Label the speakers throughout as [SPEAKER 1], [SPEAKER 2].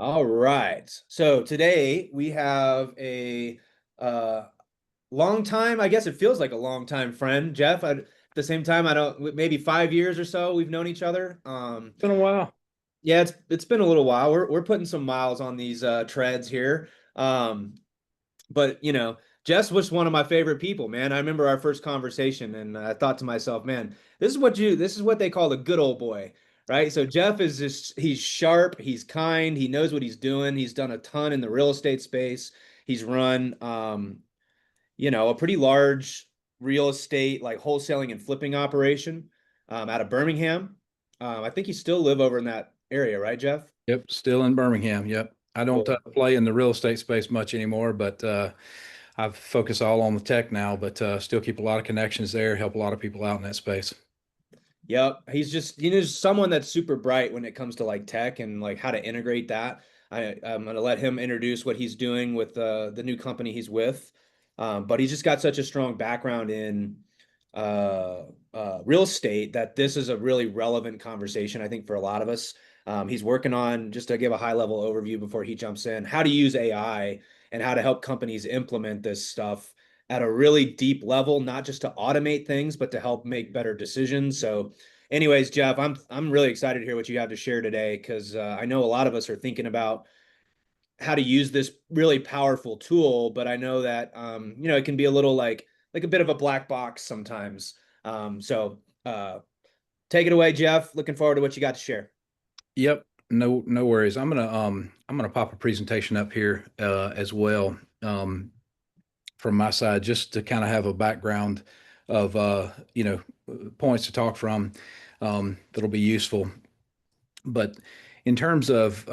[SPEAKER 1] All right. So today we have a uh, long time, I guess it feels like a long time friend, Jeff. At the same time, I don't, maybe 5 years or so we've known each other.
[SPEAKER 2] Been a while.
[SPEAKER 1] Yeah, it's been a little while. We're putting some miles on these treads here. Um, but Jess was one of my favorite people, man. I remember our first conversation, and I thought to myself, man, this is what they call a good old boy, right? So Jeff is just he's sharp, he's kind, he knows what he's doing. He's done a ton in the real estate space. He's run, a pretty large real estate like wholesaling and flipping operation out of Birmingham. I think you still live over in that area, right, Jeff?
[SPEAKER 2] Yep, still in Birmingham. Yep. I don't
[SPEAKER 1] Cool.
[SPEAKER 2] play in the real estate space much anymore, but I've focused all on the tech now, but still keep a lot of connections there, help a lot of people out in that space.
[SPEAKER 1] Yep, he's just someone that's super bright when it comes to like tech and like how to integrate that. I'm gonna let him introduce what he's doing with the new company he's with, but he's just got such a strong background in real estate that this is a really relevant conversation, I think, for a lot of us. He's working on, just to give a high level overview before he jumps in, how to use AI and how to help companies implement this stuff at a really deep level, not just to automate things, but to help make better decisions. So, anyways, Jeff, I'm really excited to hear what you have to share today because I know a lot of us are thinking about how to use this really powerful tool, but I know that it can be a little like a bit of a black box sometimes. So take it away, Jeff. Looking forward to what you got to share.
[SPEAKER 2] Yep, no worries. I'm gonna pop a presentation up here as well from my side just to kind of have a background of points to talk from that'll be useful. But in terms of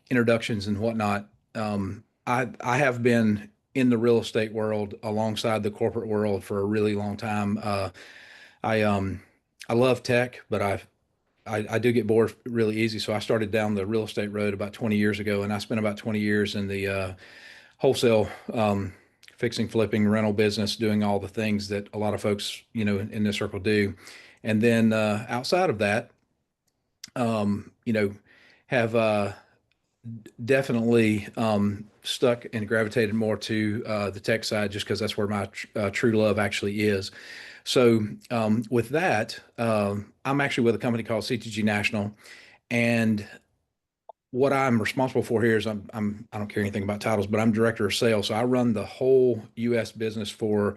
[SPEAKER 2] introductions and whatnot, I have been in the real estate world alongside the corporate world for a really long time. I I love tech, but I do get bored really easy. So I started down the real estate road about 20 years ago, and I spent about 20 years in the wholesale fixing, flipping, rental business, doing all the things that a lot of folks in this circle do. And then outside of that, you know, have definitely stuck and gravitated more to the tech side just because that's where my true love actually is. So with that, I'm actually with a company called CTG National, and what I'm responsible for here is I don't care anything about titles, but I'm director of sales. So I run the whole U.S. business for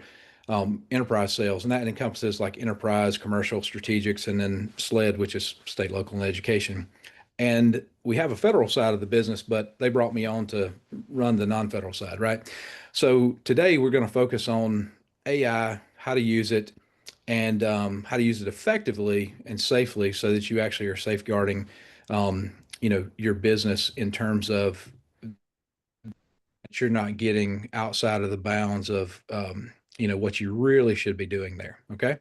[SPEAKER 2] enterprise sales, and that encompasses like enterprise, commercial, strategics, and then SLED, which is state, local, and education. And we have a federal side of the business, but they brought me on to run the non-federal side, right? So today we're going to focus on AI, how to use it, and how to use it effectively and safely so that you actually are safeguarding your business in terms of that you're not getting outside of the bounds of what you really should be doing there. Okay.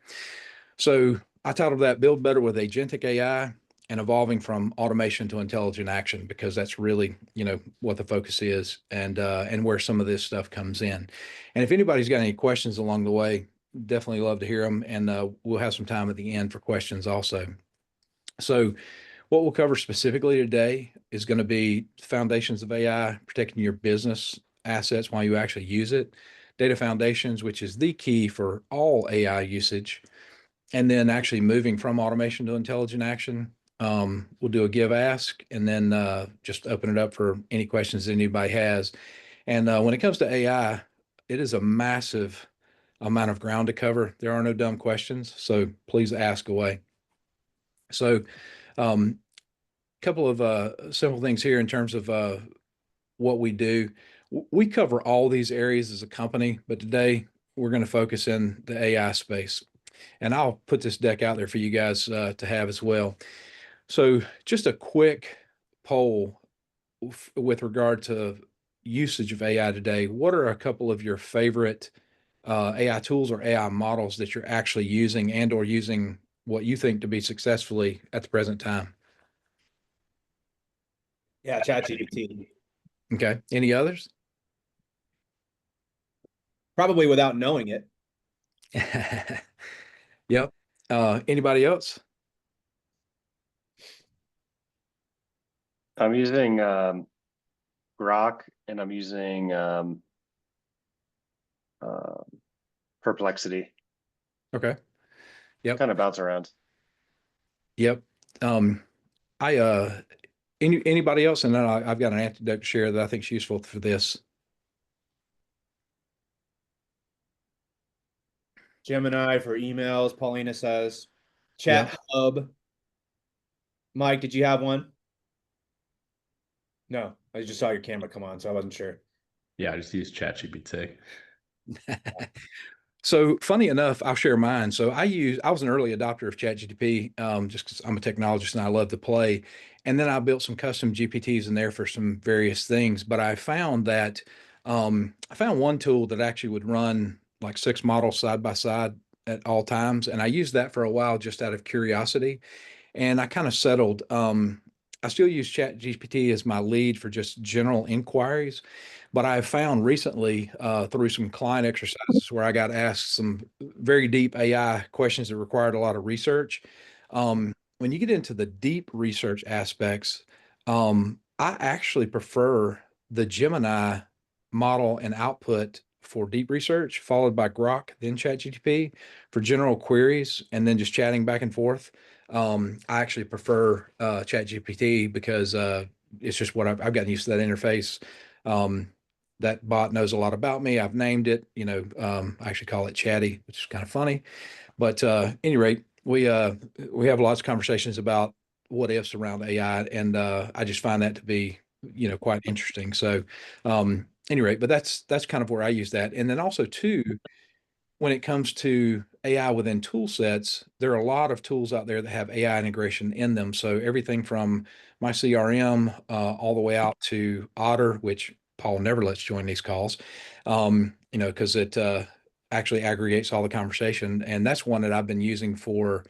[SPEAKER 2] So I titled that Build Better with Agentic AI and Evolving from Automation to Intelligent Action, because that's really, what the focus is and where some of this stuff comes in. And if anybody's got any questions along the way, definitely love to hear them. And we'll have some time at the end for questions also. So what we'll cover specifically today is going to be foundations of AI, protecting your business assets while you actually use it, data foundations, which is the key for all AI usage, and then actually moving from automation to intelligent action. We'll do a give ask and then just open it up for any questions that anybody has. And when it comes to AI, it is a massive amount of ground to cover. There are no dumb questions, so please ask away. So, um, couple of simple things here in terms of what we do. We cover all these areas as a company, but today we're going to focus in the AI space. And I'll put this deck out there for you guys to have as well. So just a quick poll with regard to usage of AI today. What are a couple of your favorite AI tools or AI models that you're actually using and or using what you think to be successfully at the present time?
[SPEAKER 1] Yeah, ChatGPT.
[SPEAKER 2] Okay. Any others?
[SPEAKER 1] Probably without knowing it.
[SPEAKER 2] Yep. Anybody else?
[SPEAKER 3] I'm using Grok and I'm using uh, Perplexity.
[SPEAKER 2] Okay. Yep.
[SPEAKER 3] Kind of bounce around.
[SPEAKER 2] Yep. Um, I anybody else, and then I've got an anecdote to share that I think is useful for this.
[SPEAKER 1] Gemini for emails, Paulina says.
[SPEAKER 2] Yep.
[SPEAKER 1] Chat Hub. Mike, did you have one? No, I just saw your camera come on, so I wasn't sure.
[SPEAKER 4] Yeah, I just use ChatGPT.
[SPEAKER 2] So funny enough, I'll share mine. So I was an early adopter of ChatGPT, just because I'm a technologist and I love to play. And then I built some custom GPTs in there for some various things. But I found one tool that actually would run like 6 models side by side at all times. And I used that for a while just out of curiosity. And I kind of settled. I still use ChatGPT as my lead for just general inquiries, but I've found recently through some client exercises where I got asked some very deep AI questions that required a lot of research. When you get into the deep research aspects, I actually prefer the Gemini model and output for deep research, followed by Grok, then ChatGPT for general queries, and then just chatting back and forth. I actually prefer ChatGPT because it's just what I've gotten used to that interface. Um, that bot knows a lot about me. I've named it, I actually call it Chatty, which is kind of funny. But any rate, we have lots of conversations about what ifs around AI, and I just find that to be, quite interesting. So, any rate, but that's kind of where I use that. And then also too, when it comes to AI within tool sets, there are a lot of tools out there that have AI integration in them. So everything from my CRM all the way out to Otter, which Paul never lets join these calls, because it actually aggregates all the conversation. And that's one that I've been using for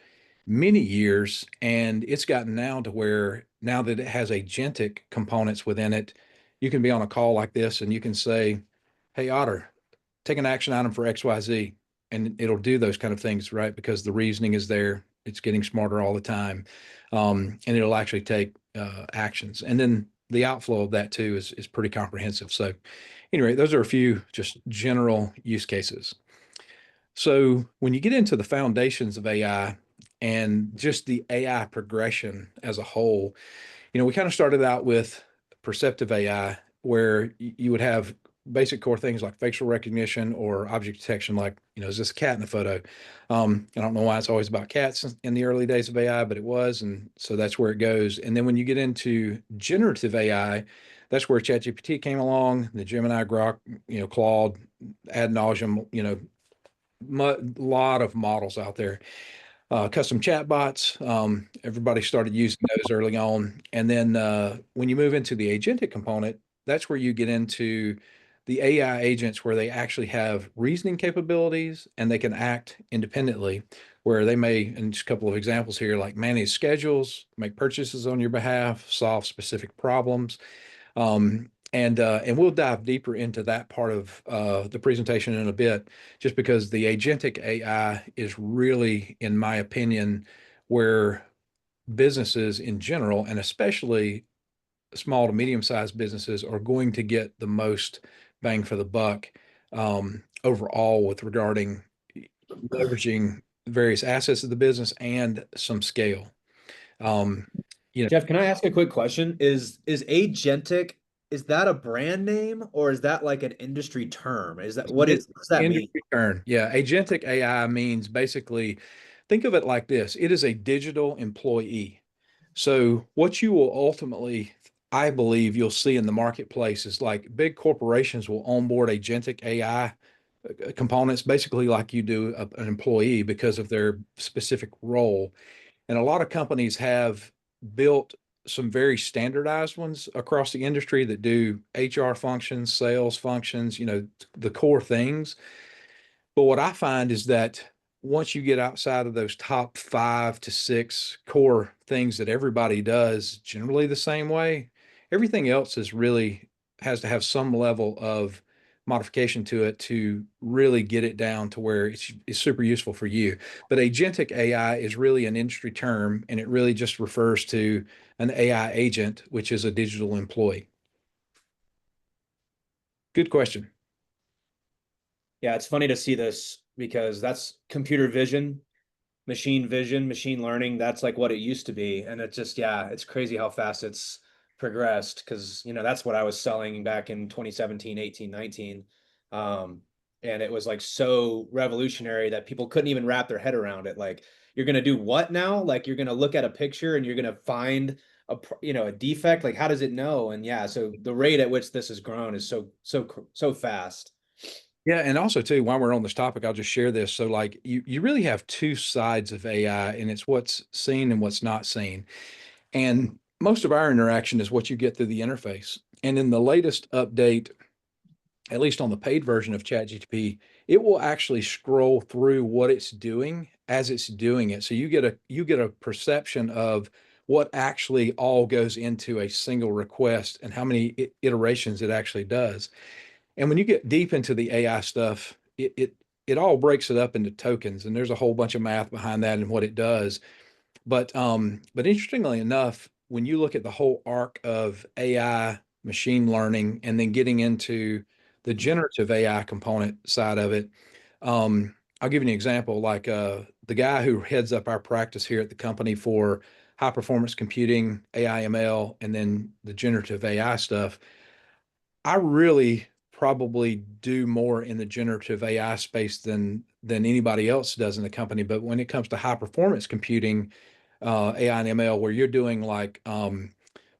[SPEAKER 2] many years. And it's gotten now to where now that it has agentic components within it, you can be on a call like this and you can say, "Hey, Otter, take an action item for XYZ," and it'll do those kind of things, right? Because the reasoning is there. It's getting smarter all the time. And it'll actually take actions. And then the outflow of that too is pretty comprehensive. So anyway, those are a few just general use cases. So when you get into the foundations of AI and just the AI progression as a whole, we kind of started out with perceptive AI, where you would have basic core things like facial recognition or object detection, like, is this a cat in the photo? I don't know why it's always about cats in the early days of AI, but it was. And so that's where it goes. And then when you get into generative AI, that's where ChatGPT came along, the Gemini, Grok, Claude, ad nauseum, lot of models out there, custom chatbots. Everybody started using those early on. And then when you move into the agentic component, that's where you get into the AI agents where they actually have reasoning capabilities and they can act independently, where they may, and just a couple of examples here, like manage schedules, make purchases on your behalf, solve specific problems. And we'll dive deeper into that part of the presentation in a bit, just because the agentic AI is really, in my opinion, where businesses in general, and especially small to medium-sized businesses, are going to get the most bang for the buck overall with regarding leveraging various assets of the business and some scale. Um,
[SPEAKER 1] Jeff, can I ask a quick question? Is Agentic, is that a brand name or is that like an industry term? What does that mean?
[SPEAKER 2] Industry term. Yeah. Agentic AI means basically, think of it like this. It is a digital employee. So what you will ultimately, I believe you'll see in the marketplace is like big corporations will onboard agentic AI components, basically like you do an employee because of their specific role. And a lot of companies have built some very standardized ones across the industry that do HR functions, sales functions, the core things. But what I find is that once you get outside of those top 5 to 6 core things that everybody does generally the same way, everything else is really has to have some level of modification to it to really get it down to where it's super useful for you. But agentic AI is really an industry term, and it really just refers to an AI agent, which is a digital employee? Good question.
[SPEAKER 1] Yeah, it's funny to see this because that's computer vision, machine learning. That's like what it used to be. And it just, yeah, it's crazy how fast it's progressed because, that's what I was selling back in 2017, 18, 19. Um, and it was like so revolutionary that people couldn't even wrap their head around it. Like, you're going to do what now? Like, you're going to look at a picture and you're going to find a defect. Like, how does it know? And yeah, so the rate at which this has grown is so fast.
[SPEAKER 2] Yeah, and also too, while we're on this topic, I'll just share this. So like you really have two sides of AI, and it's what's seen and what's not seen. And most of our interaction is what you get through the interface. And in the latest update, at least on the paid version of ChatGPT, it will actually scroll through what it's doing as it's doing it. So you get a perception of what actually all goes into a single request and how many iterations it actually does. And when you get deep into the AI stuff, it all breaks it up into tokens, and there's a whole bunch of math behind that and what it does. But interestingly enough, when you look at the whole arc of AI, machine learning, and then getting into the generative AI component side of it, I'll give you an example. Like the guy who heads up our practice here at the company for high performance computing, AI, ML, and then the generative AI stuff. I really probably do more in the generative AI space than anybody else does in the company. But when it comes to high performance computing, AI and ML, where you're doing like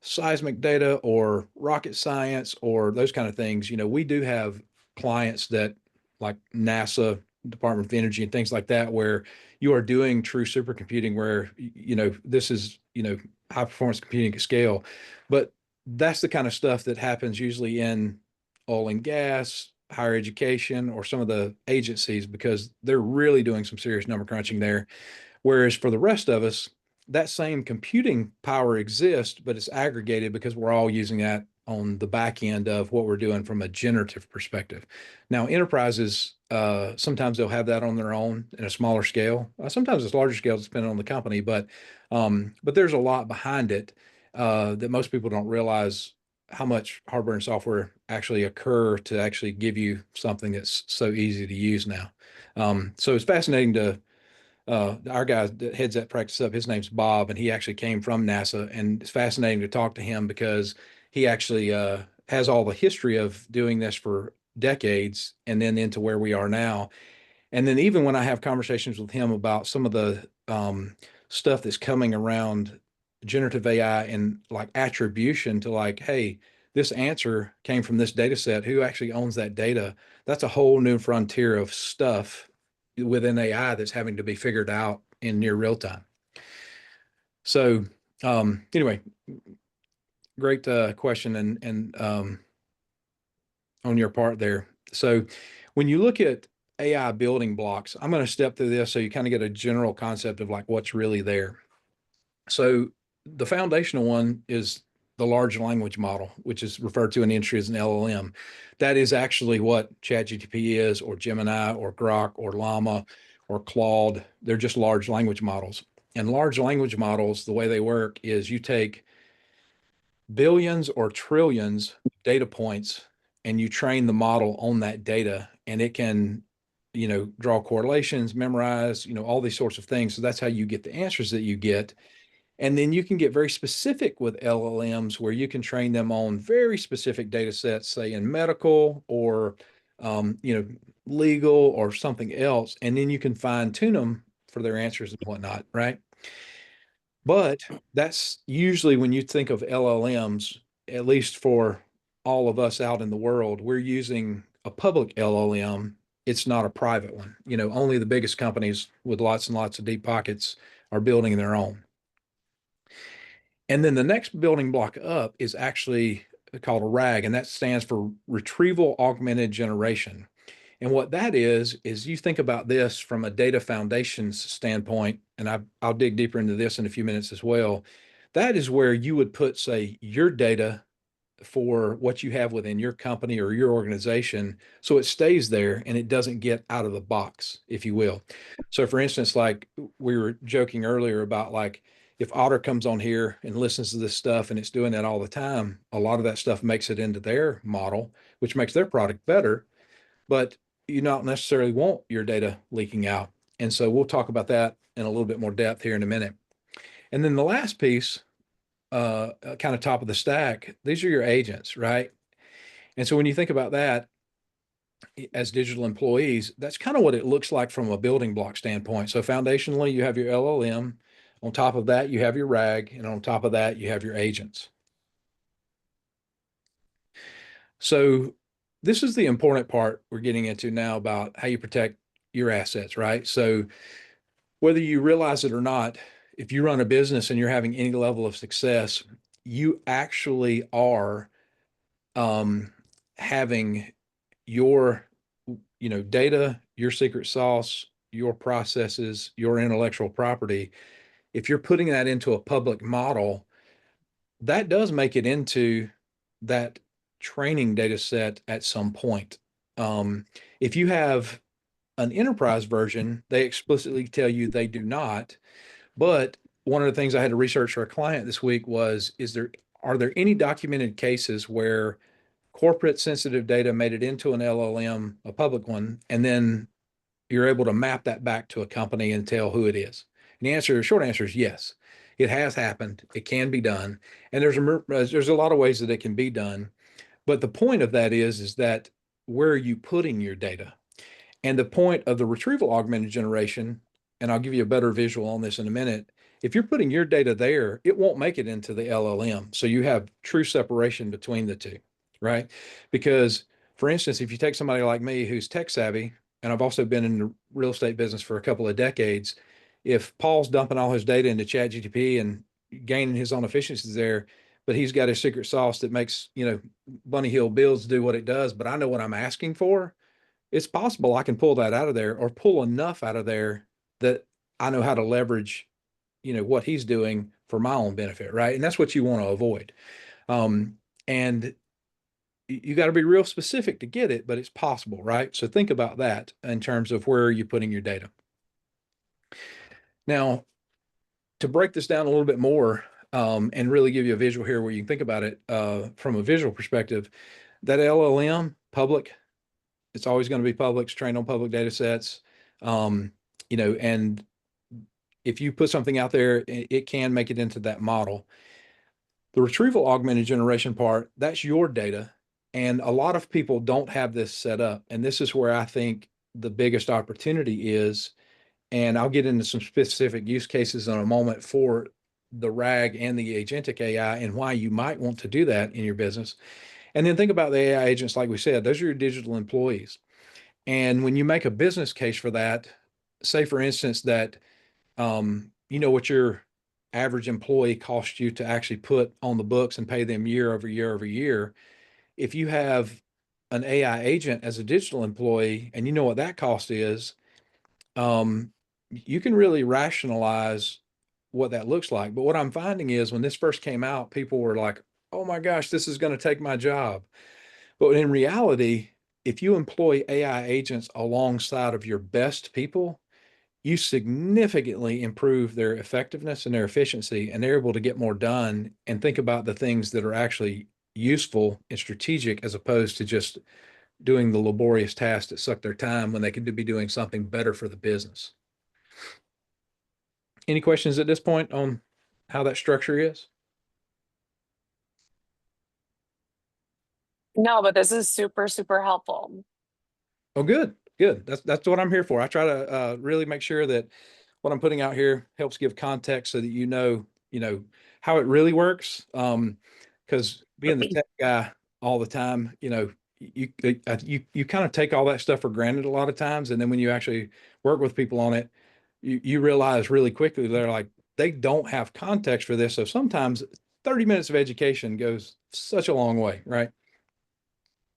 [SPEAKER 2] seismic data or rocket science or those kind of things, we do have clients that like NASA, Department of Energy, and things like that, where you are doing true supercomputing, where this is high performance computing at scale. But that's the kind of stuff that happens usually in oil and gas, higher education, or some of the agencies because they're really doing some serious number crunching there. Whereas for the rest of us, that same computing power exists, but it's aggregated because we're all using that on the back end of what we're doing from a generative perspective. Now, enterprises, sometimes they'll have that on their own in a smaller scale. Sometimes it's larger scale, depending on the company, but there's a lot behind it that most people don't realize how much hardware and software actually occur to actually give you something that's so easy to use now. So it's fascinating to our guy that heads that practice up, his name's Bob, and he actually came from NASA. And it's fascinating to talk to him because he actually has all the history of doing this for decades and then into where we are now. And then even when I have conversations with him about some of the stuff that's coming around generative AI and like attribution to like, hey, this answer came from this data set. Who actually owns that data? That's a whole new frontier of stuff within AI that's having to be figured out in near real time. So anyway, great question and on your part there. So when you look at AI building blocks, I'm going to step through this so you kind of get a general concept of like what's really there. So the foundational one is the large language model, which is referred to in the industry as an LLM. That is actually what ChatGPT is, or Gemini, or Grok, or Llama, or Claude. They're just large language models. And large language models, the way they work is you take billions or trillions of data points and you train the model on that data, and it can draw correlations, memorize, all these sorts of things. So that's how you get the answers that you get. And then you can get very specific with LLMs where you can train them on very specific data sets, say in medical or legal or something else. And then you can fine tune them for their answers and whatnot, right? But that's usually when you think of LLMs, at least for all of us out in the world, we're using a public LLM. It's not a private one. Only the biggest companies with lots and lots of deep pockets are building their own. And then the next building block up is actually called a RAG, and that stands for Retrieval Augmented Generation. And what that is you think about this from a data foundations standpoint, and I'll dig deeper into this in a few minutes as well. That is where you would put, say, your data for what you have within your company or your organization, so it stays there and it doesn't get out of the box, if you will. So for instance, like we were joking earlier about like if Otter comes on here and listens to this stuff and it's doing that all the time, a lot of that stuff makes it into their model, which makes their product better. But you don't necessarily want your data leaking out. And so we'll talk about that in a little bit more depth here in a minute. And then the last piece, kind of top of the stack, these are your agents, right? And so when you think about that as digital employees, that's kind of what it looks like from a building block standpoint. So foundationally, you have your LLM. On top of that, you have your RAG. And on top of that, you have your agents. So this is the important part we're getting into now about how you protect your assets, right? So whether you realize it or not, if you run a business and you're having any level of success, you actually are having your data, your secret sauce, your processes, your intellectual property. If you're putting that into a public model, that does make it into that training data set at some point. If you have an enterprise version, they explicitly tell you they do not. But one of the things I had to research for a client this week was, are there any documented cases where corporate sensitive data made it into an LLM, a public one, and then you're able to map that back to a company and tell who it is? And short answer is yes. It has happened. It can be done. And there's a lot of ways that it can be done. But the point of that is that where are you putting your data? And the point of the retrieval augmented generation, and I'll give you a better visual on this in a minute, if you're putting your data there, it won't make it into the LLM. So you have true separation between the two, right? Because, for instance, if you take somebody like me who's tech savvy, and I've also been in the real estate business for a couple of decades, if Paul's dumping all his data into ChatGPT and gaining his own efficiencies there, but he's got his secret sauce that makes, Bunny Hill Builds do what it does, but I know what I'm asking for, it's possible I can pull that out of there or pull enough out of there that I know how to leverage, what he's doing for my own benefit, right? And that's what you want to avoid. And you got to be real specific to get it, but it's possible, right? So think about that in terms of where you're putting your data. Now, to break this down a little bit more, and really give you a visual here where you can think about it from a visual perspective, that LLM, public, it's always going to be public. It's trained on public data sets. And if you put something out there, it can make it into that model. The retrieval augmented generation part, that's your data. And a lot of people don't have this set up. And this is where I think the biggest opportunity is. And I'll get into some specific use cases in a moment for the RAG and the agentic AI and why you might want to do that in your business. And then think about the AI agents, like we said, those are your digital employees. And when you make a business case for that, say for instance that what your average employee costs you to actually put on the books and pay them year over year over year. If you have an AI agent as a digital employee and you know what that cost is, you can really rationalize what that looks like. But what I'm finding is when this first came out, people were like, oh my gosh, this is going to take my job. But in reality, if you employ AI agents alongside of your best people, you significantly improve their effectiveness and their efficiency, and they're able to get more done and think about the things that are actually useful and strategic as opposed to just doing the laborious tasks that suck their time when they could be doing something better for the business. Any questions at this point on how that structure is?
[SPEAKER 5] No, but this is super, super helpful.
[SPEAKER 2] Oh, good, good. That's what I'm here for. I try to really make sure that what I'm putting out here helps give context so that you know how it really works. Because being the tech guy all the time, you kind of take all that stuff for granted a lot of times, and then when you actually work with people on it, you realize really quickly they don't have context for this. So sometimes 30 minutes of education goes such a long way, right?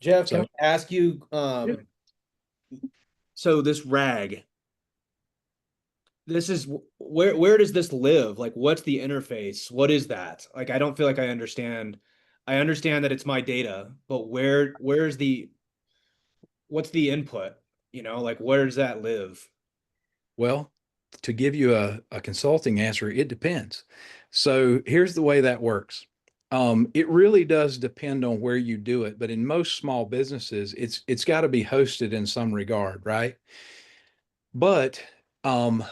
[SPEAKER 1] Jeff, can
[SPEAKER 2] So
[SPEAKER 1] I ask you,
[SPEAKER 2] yeah.
[SPEAKER 1] so this RAG, this is where does this live? Like, what's the interface? What is that? Like, I don't feel like I understand. I understand that it's my data, but where's what's the input? Like, where does that live?
[SPEAKER 2] Well, to give you a consulting answer, it depends. So here's the way that works. It really does depend on where you do it, but in most small businesses, it's got to be hosted in some regard, right? But um,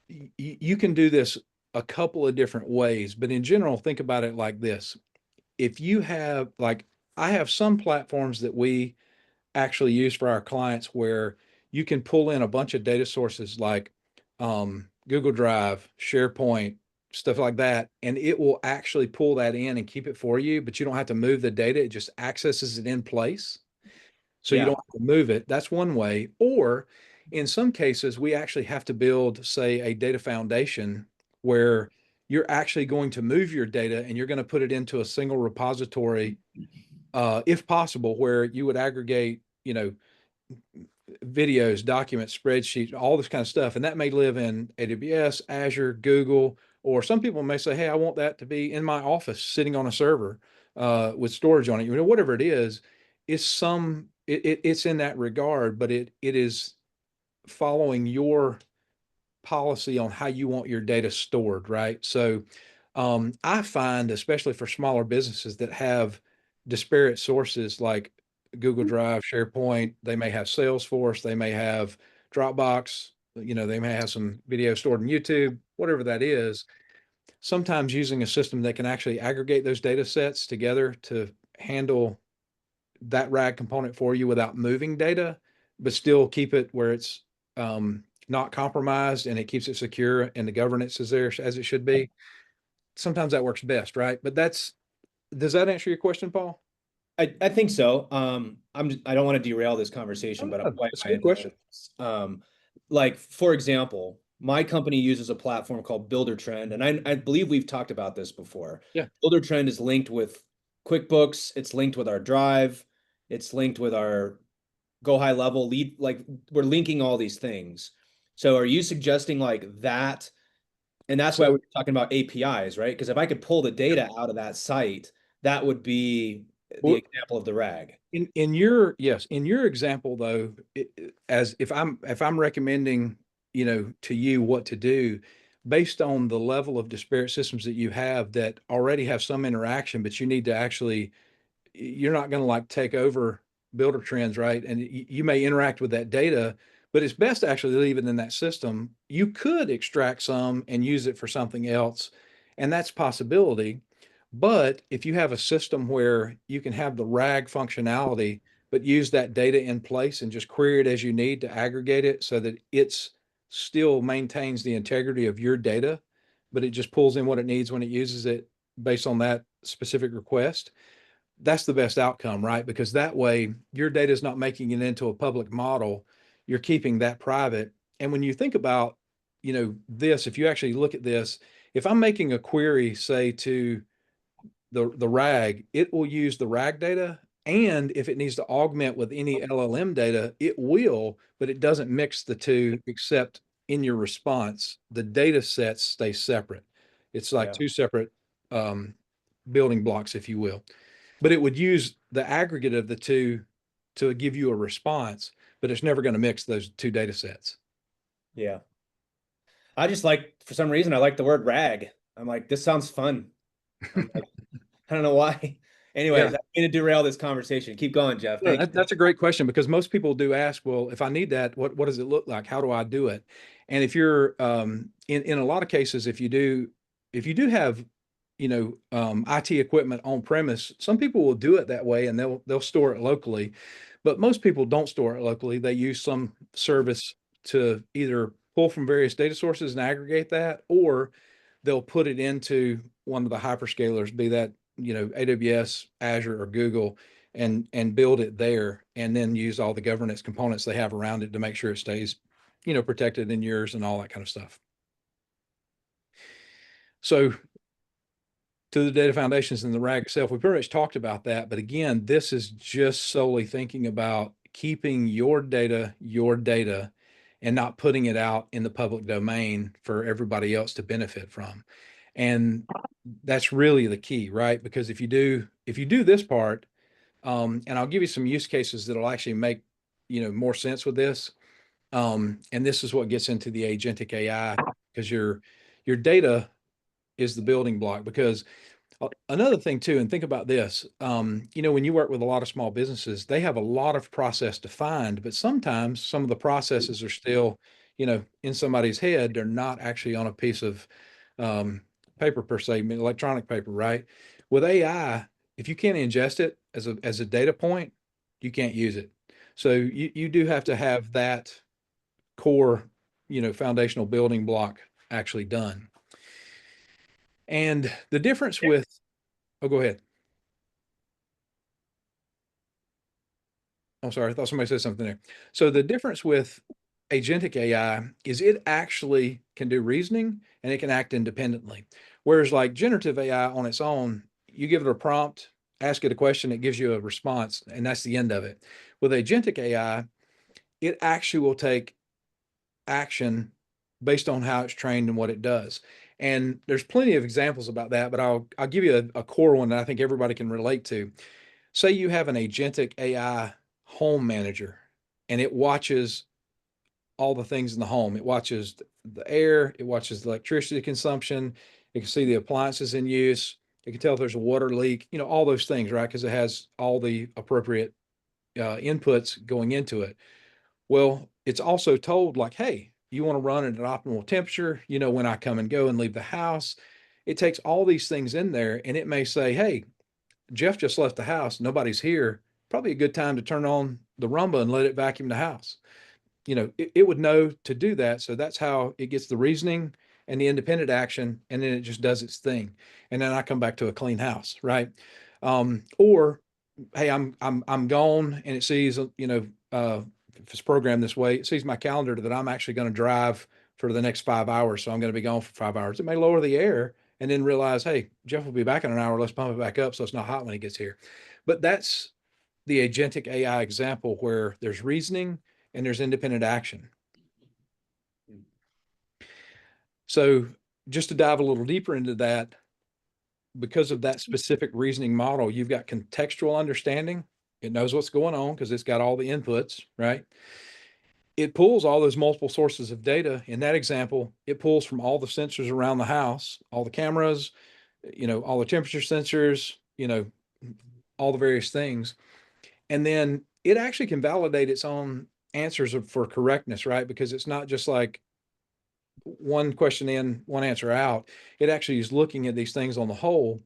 [SPEAKER 2] you can do this a couple of different ways, but in general, think about it like this. If you have like, I have some platforms that we actually use for our clients where you can pull in a bunch of data sources like Google Drive, SharePoint, stuff like that, and it will actually pull that in and keep it for you, but you don't have to move the data. It just accesses it in place. So you
[SPEAKER 1] Yeah.
[SPEAKER 2] don't have to move it. That's one way. Or in some cases, we actually have to build, say, a data foundation where you're actually going to move your data and you're going to put it into a single repository, if possible, where you would aggregate, videos, documents, spreadsheets, all this kind of stuff. And that may live in AWS, Azure, Google, or some people may say, hey, I want that to be in my office sitting on a server with storage on it. Whatever it is, it's in that regard, but it is following your policy on how you want your data stored, right? So I find, especially for smaller businesses that have disparate sources like Google Drive, SharePoint, they may have Salesforce, they may have Dropbox, they may have some video stored in YouTube, whatever that is. Sometimes using a system that can actually aggregate those data sets together to handle that RAG component for you without moving data, but still keep it where it's not compromised and it keeps it secure and the governance is there as it should be. Sometimes that works best, right? But does that answer your question, Paul?
[SPEAKER 1] I think so. I don't want to derail this conversation, but I'm quite
[SPEAKER 2] That's a good question.
[SPEAKER 1] like for example, my company uses a platform called Builder Trend, and I believe we've talked about this before.
[SPEAKER 2] Yeah.
[SPEAKER 1] Builder Trend is linked with QuickBooks, it's linked with our Drive, it's linked with our Go High Level lead, like we're linking all these things. So are you suggesting like that? And that's why
[SPEAKER 2] So
[SPEAKER 1] we're talking about APIs, right? Because if I could pull the data out of that site, that would be the
[SPEAKER 2] well,
[SPEAKER 1] example of the RAG.
[SPEAKER 2] in your yes, in your example though, as if I'm recommending, to you what to do based on the level of disparate systems that you have that already have some interaction, but you need to actually you're not going to like take over builder trends, right? And you may interact with that data, but it's best to actually leave it in that system. You could extract some and use it for something else, and that's a possibility. But if you have a system where you can have the RAG functionality, but use that data in place and just query it as you need to aggregate it so that it's still maintains the integrity of your data, but it just pulls in what it needs when it uses it based on that specific request, that's the best outcome, right? Because that way your data is not making it into a public model. You're keeping that private. And when you think about, this, if you actually look at this, if I'm making a query, say to the RAG, it will use the RAG data. And if it needs to augment with any LLM data, it will, but it doesn't mix the two, except in your response, the data sets stay separate. It's like
[SPEAKER 1] Yeah.
[SPEAKER 2] two separate building blocks, if you will, but it would use the aggregate of the two to give you a response, but it's never going to mix those two data sets.
[SPEAKER 1] Yeah. I just like, for some reason, I like the word RAG. I'm like, this sounds fun. I'm like, I don't know why.
[SPEAKER 2] Yeah.
[SPEAKER 1] Anyways, I'm going to derail this conversation. Keep going, Jeff.
[SPEAKER 2] Yeah,
[SPEAKER 1] Thank you.
[SPEAKER 2] that's a great question because most people do ask, well, if I need that, what does it look like? How do I do it? And if you're in a lot of cases, if you do have IT equipment on premise, some people will do it that way and they'll store it locally, but most people don't store it locally. They use some service to either pull from various data sources and aggregate that, or they'll put it into one of the hyperscalers, be that AWS, Azure, or Google, and build it there, and then use all the governance components they have around it to make sure it stays protected in yours and all that kind of stuff. So to the data foundations and the RAG itself, we pretty much talked about that. But again, this is just solely thinking about keeping your data, and not putting it out in the public domain for everybody else to benefit from. And that's really the key, right? Because if you do this part, and I'll give you some use cases that'll actually make more sense with this. And this is what gets into the agentic AI, because your data is the building block. Because another thing too, and think about this, when you work with a lot of small businesses, they have a lot of process defined, but sometimes some of the processes are still, in somebody's head. They're not actually on a piece of um, paper per se, electronic paper, right? With AI, if you can't ingest it as a data point, you can't use it. So you do have to have that core, foundational building block actually done. And the difference with, oh, go ahead. I'm sorry, I thought somebody said something there. So the difference with agentic AI is it actually can do reasoning and it can act independently. Whereas like generative AI on its own, you give it a prompt, ask it a question, it gives you a response, and that's the end of it. With agentic AI, it actually will take action based on how it's trained and what it does. And there's plenty of examples about that, but I'll give you a core one that I think everybody can relate to. Say you have an agentic AI home manager and it watches all the things in the home. It watches the air, it watches the electricity consumption, it can see the appliances in use, it can tell if there's a water leak, all those things, right? Because it has all the appropriate inputs going into it. Well, it's also told like, hey, you want to run at an optimal temperature, when I come and go and leave the house. It takes all these things in there and it may say, hey, Jeff just left the house, nobody's here. Probably a good time to turn on the Rumba and let it vacuum the house. It would know to do that. So that's how it gets the reasoning and the independent action, and then it just does its thing. And then I come back to a clean house, right? Or hey, I'm gone, and it sees, if it's programmed this way, it sees my calendar that I'm actually going to drive for the next 5 hours. So I'm going to be gone for 5 hours. It may lower the air and then realize, hey, Jeff will be back in an hour. Let's pump it back up so it's not hot when he gets here. But that's the agentic AI example where there's reasoning and there's independent action. So just to dive a little deeper into that, because of that specific reasoning model, you've got contextual understanding. It knows what's going on because it's got all the inputs, right? It pulls all those multiple sources of data. In that example, it pulls from all the sensors around the house, all the cameras, all the temperature sensors, all the various things. And then it actually can validate its own answers for correctness, right? Because it's not just like one question in, one answer out. It actually is looking at these things on the whole.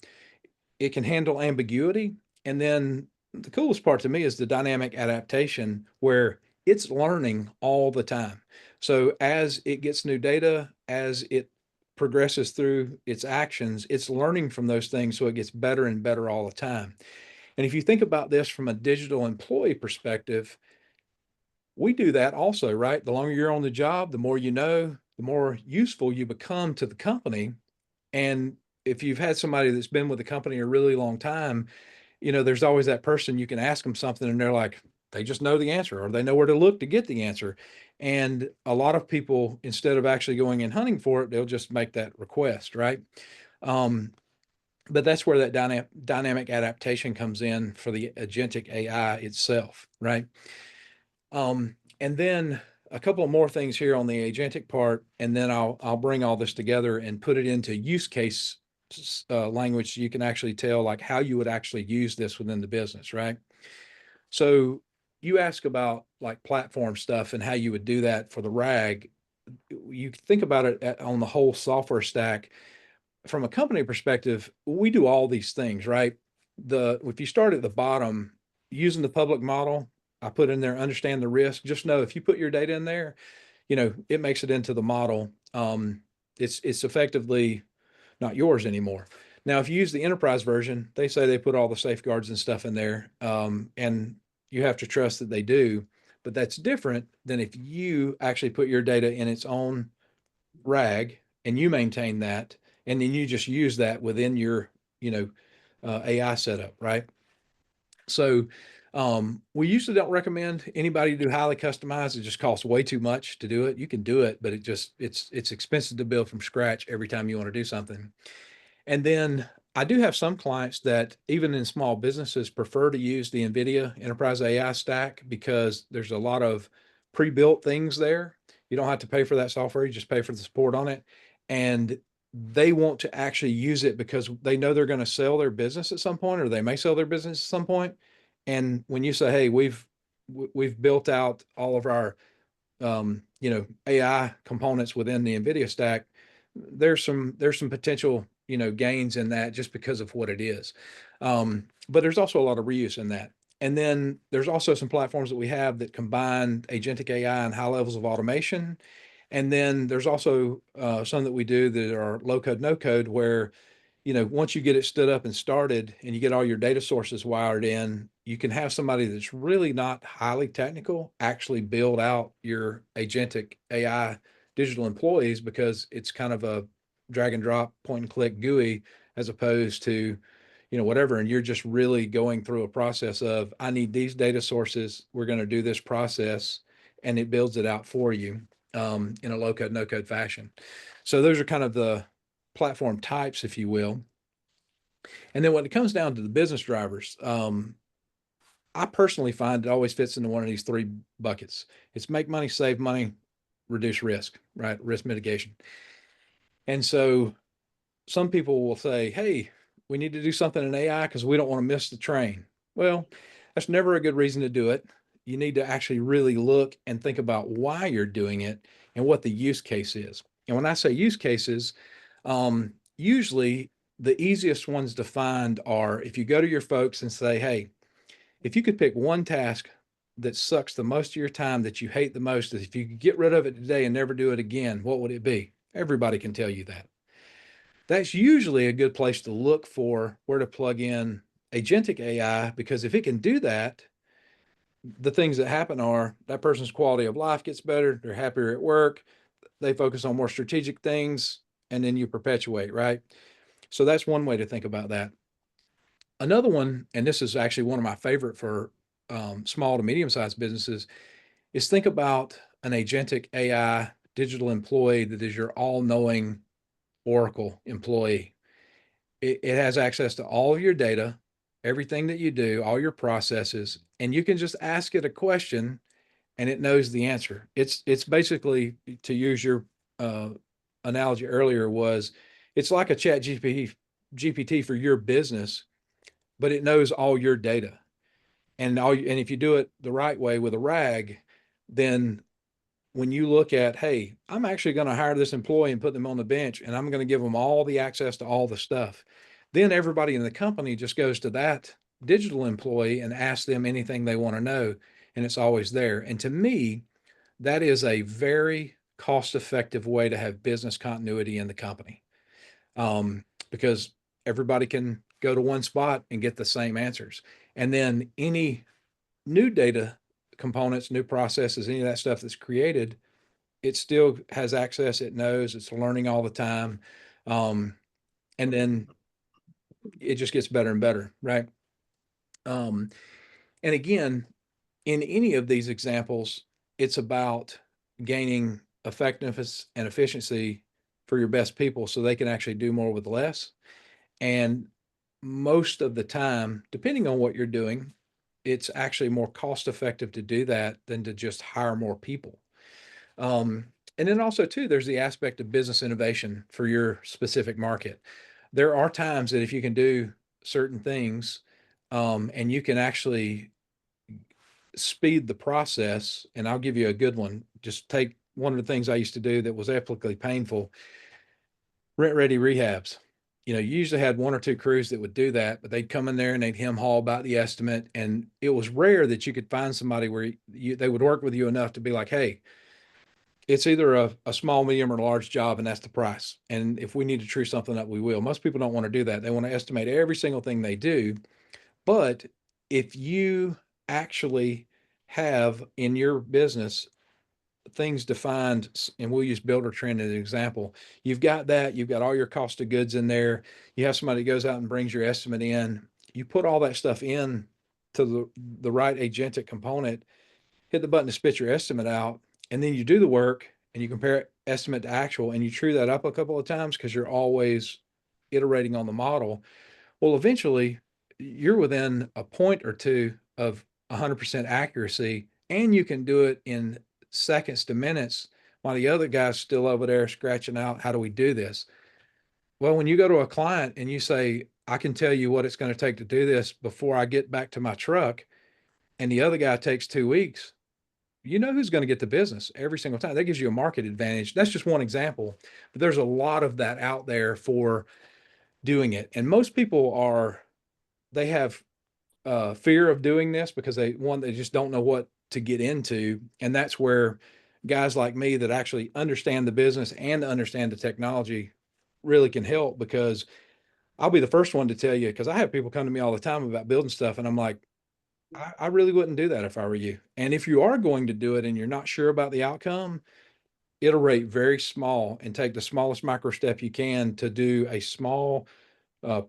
[SPEAKER 2] It can handle ambiguity. And then the coolest part to me is the dynamic adaptation, where it's learning all the time. So as it gets new data, as it progresses through its actions, it's learning from those things. So it gets better and better all the time. And if you think about this from a digital employee perspective, we do that also, right? The longer you're on the job, the more you know, the more useful you become to the company. And if you've had somebody that's been with the company a really long time, there's always that person you can ask them something and they're like, they just know the answer or they know where to look to get the answer. And a lot of people, instead of actually going and hunting for it, they'll just make that request, right? But that's where that dynamic adaptation comes in for the agentic AI itself, right? And then a couple of more things here on the agentic part, and then I'll bring all this together and put it into use case language so you can actually tell like how you would actually use this within the business, right? So you ask about like platform stuff and how you would do that for the RAG. You think about it on the whole software stack. From a company perspective, we do all these things, right? If you start at the bottom, using the public model, I put in there, understand the risk. Just know if you put your data in there, it makes it into the model. It's effectively not yours anymore. Now, if you use the enterprise version, they say they put all the safeguards and stuff in there, and you have to trust that they do. But that's different than if you actually put your data in its own RAG and you maintain that, and then you just use that within your, AI setup, right? So we usually don't recommend anybody do highly customized. It just costs way too much to do it. You can do it, but it's expensive to build from scratch every time you want to do something. And then I do have some clients that even in small businesses prefer to use the NVIDIA Enterprise AI stack because there's a lot of pre-built things there. You don't have to pay for that software. You just pay for the support on it. And they want to actually use it because they know they're going to sell their business at some point, or they may sell their business at some point. And when you say, hey, we've built out all of our AI components within the NVIDIA stack, there's some potential, gains in that just because of what it is. But there's also a lot of reuse in that. And then there's also some platforms that we have that combine agentic AI and high levels of automation. And then there's also some that we do that are low code, no code, where once you get it stood up and started and you get all your data sources wired in, you can have somebody that's really not highly technical actually build out your agentic AI digital employees, because it's kind of a drag and drop, point and click GUI, as opposed to, whatever. And you're just really going through a process of, I need these data sources. We're going to do this process, and it builds it out for you in a low code, no code fashion. So those are kind of the platform types, if you will. And then when it comes down to the business drivers, I personally find it always fits into one of these three buckets. It's make money, save money, reduce risk, right? Risk mitigation. And so some people will say, hey, we need to do something in AI because we don't want to miss the train. Well, that's never a good reason to do it. You need to actually really look and think about why you're doing it and what the use case is. And when I say use cases, usually the easiest ones to find are if you go to your folks and say, hey, if you could pick one task that sucks the most of your time, that you hate the most, if you could get rid of it today and never do it again, what would it be? Everybody can tell you that. That's usually a good place to look for where to plug in agentic AI, because if it can do that, the things that happen are that person's quality of life gets better, they're happier at work, they focus on more strategic things, and then you perpetuate, right? So that's one way to think about that. Another one, and this is actually one of my favorite for small to medium-sized businesses, is think about an agentic AI digital employee that is your all-knowing Oracle employee. It has access to all of your data, everything that you do, all your processes, and you can just ask it a question and it knows the answer. It's basically, to use your analogy earlier, was it's like a chat GPT for your business, but it knows all your data. And if you do it the right way with a RAG, then when you look at, hey, I'm actually going to hire this employee and put them on the bench, and I'm going to give them all the access to all the stuff, then everybody in the company just goes to that digital employee and asks them anything they want to know, and it's always there. And to me, that is a very cost-effective way to have business continuity in the company, because everybody can go to one spot and get the same answers. And then any new data components, new processes, any of that stuff that's created, it still has access. It knows, it's learning all the time. And then it just gets better and better, right? And again, in any of these examples, it's about gaining effectiveness and efficiency for your best people so they can actually do more with less. And most of the time, depending on what you're doing, it's actually more cost effective to do that than to just hire more people. And then also too, there's the aspect of business innovation for your specific market. There are times that if you can do certain things, and you can actually speed the process, and I'll give you a good one. Just take one of the things I used to do that was epically painful: rent ready rehabs. You usually had one or two crews that would do that, but they'd come in there and they'd hem haul about the estimate. And it was rare that you could find somebody where they would work with you enough to be like, hey, it's either a small, medium, or large job, and that's the price. And if we need to true something up, we will. Most people don't want to do that. They want to estimate every single thing they do. But if you actually have in your business things defined, and we'll use builder trend as an example, you've got all your cost of goods in there. You have somebody that goes out and brings your estimate in. You put all that stuff in to the right agentic component, hit the button to spit your estimate out, and then you do the work and you compare estimate to actual, and you true that up a couple of times because you're always iterating on the model. Well, eventually you're within a point or two of 100% accuracy, and you can do it in seconds to minutes while the other guy's still over there scratching out, how do we do this? Well, when you go to a client and you say, I can tell you what it's going to take to do this before I get back to my truck, and the other guy takes 2 weeks, you know who's going to get the business every single time. That gives you a market advantage. That's just one example, but there's a lot of that out there for doing it. And most people they have fear of doing this because they just don't know what to get into. And that's where guys like me that actually understand the business and understand the technology really can help, because I'll be the first one to tell you, because I have people come to me all the time about building stuff. And I'm like, I really wouldn't do that if I were you. And if you are going to do it and you're not sure about the outcome, iterate very small and take the smallest micro step you can to do a small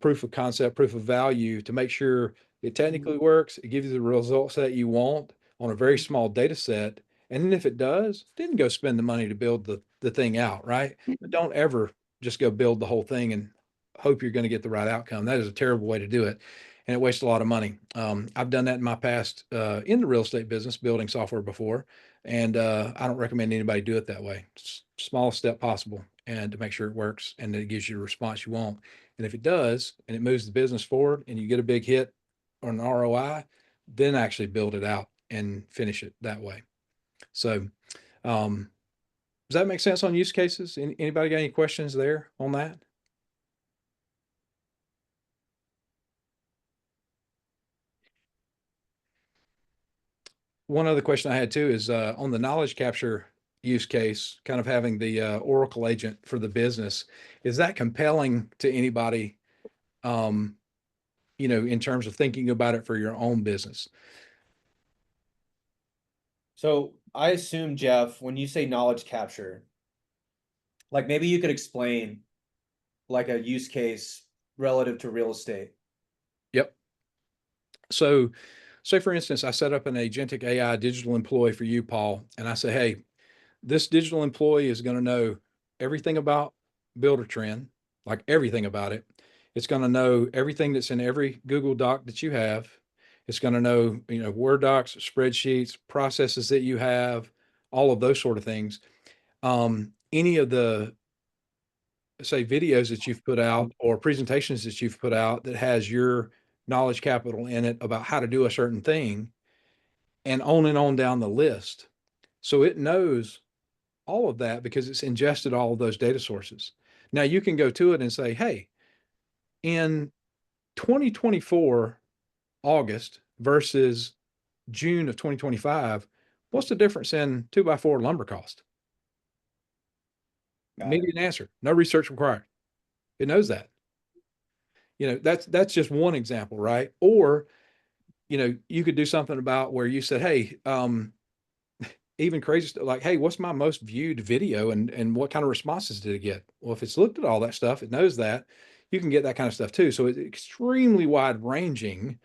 [SPEAKER 2] proof of concept, proof of value, to make sure it technically works. It gives you the results that you want on a very small data set. And then if it does, then go spend the money to build the thing out, right? But don't ever just go build the whole thing and hope you're going to get the right outcome. That is a terrible way to do it. And it wastes a lot of money. I've done that in my past in the real estate business, building software before. And I don't recommend anybody do it that way. Smallest step possible, and to make sure it works and that it gives you the response you want. And if it does, and it moves the business forward and you get a big hit or an ROI, then actually build it out and finish it that way. So, does that make sense on use cases? Anybody got any questions there on that? One other question I had too is on the knowledge capture use case, kind of having the Oracle agent for the business. Is that compelling to anybody, in terms of thinking about it for your own business?
[SPEAKER 1] So I assume, Jeff, when you say knowledge capture, like maybe you could explain like a use case relative to real estate.
[SPEAKER 2] Yep. So say for instance, I set up an agentic AI digital employee for you, Paul, and I say, hey, this digital employee is going to know everything about Builder Trend, like everything about it. It's going to know everything that's in every Google Doc that you have. It's going to know, Word docs, spreadsheets, processes that you have, all of those sort of things. Any of the, say, videos that you've put out or presentations that you've put out that has your knowledge capital in it about how to do a certain thing, and on down the list. So it knows all of that because it's ingested all of those data sources. Now you can go to it and say, hey, in 2024 August versus June of 2025, what's the difference in 2x4 lumber cost? Immediate answer. No research required. It knows that. That's just one example, right? Or, you could do something about where you said, hey, even crazy stuff like, hey, what's my most viewed video and what kind of responses did it get? Well, if it's looked at all that stuff, it knows that. You can get that kind of stuff too. So it's extremely wide ranging.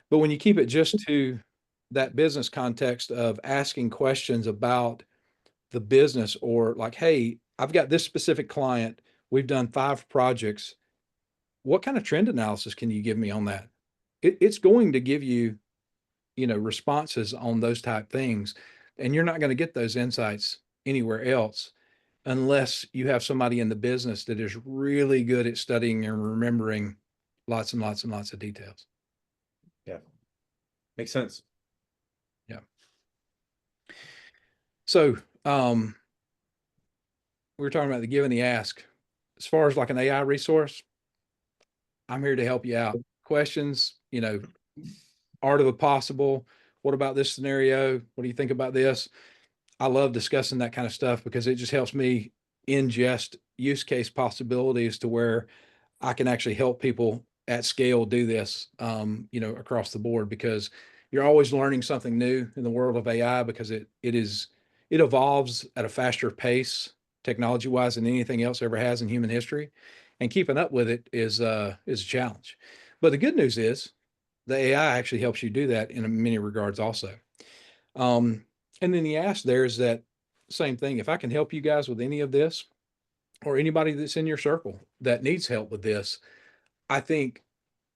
[SPEAKER 2] But when you keep it just to that business context of asking questions about the business, or like, hey, I've got this specific client, we've done 5 projects. What kind of trend analysis can you give me on that? It's going to give you, responses on those type things. And you're not going to get those insights anywhere else unless you have somebody in the business that is really good at studying and remembering lots and lots and lots of details.
[SPEAKER 1] Yeah. Makes sense.
[SPEAKER 2] Yeah. So, we were talking about the give and the ask. As far as like an AI resource, I'm here to help you out. Questions, art of the possible. What about this scenario? What do you think about this? I love discussing that kind of stuff because it just helps me ingest use case possibilities to where I can actually help people at scale do this, across the board, because you're always learning something new in the world of AI, because it evolves at a faster pace technology wise than anything else ever has in human history. And keeping up with it is a challenge. But the good news is the AI actually helps you do that in many regards also. And then the ask there is that same thing. If I can help you guys with any of this, or anybody that's in your circle that needs help with this, I think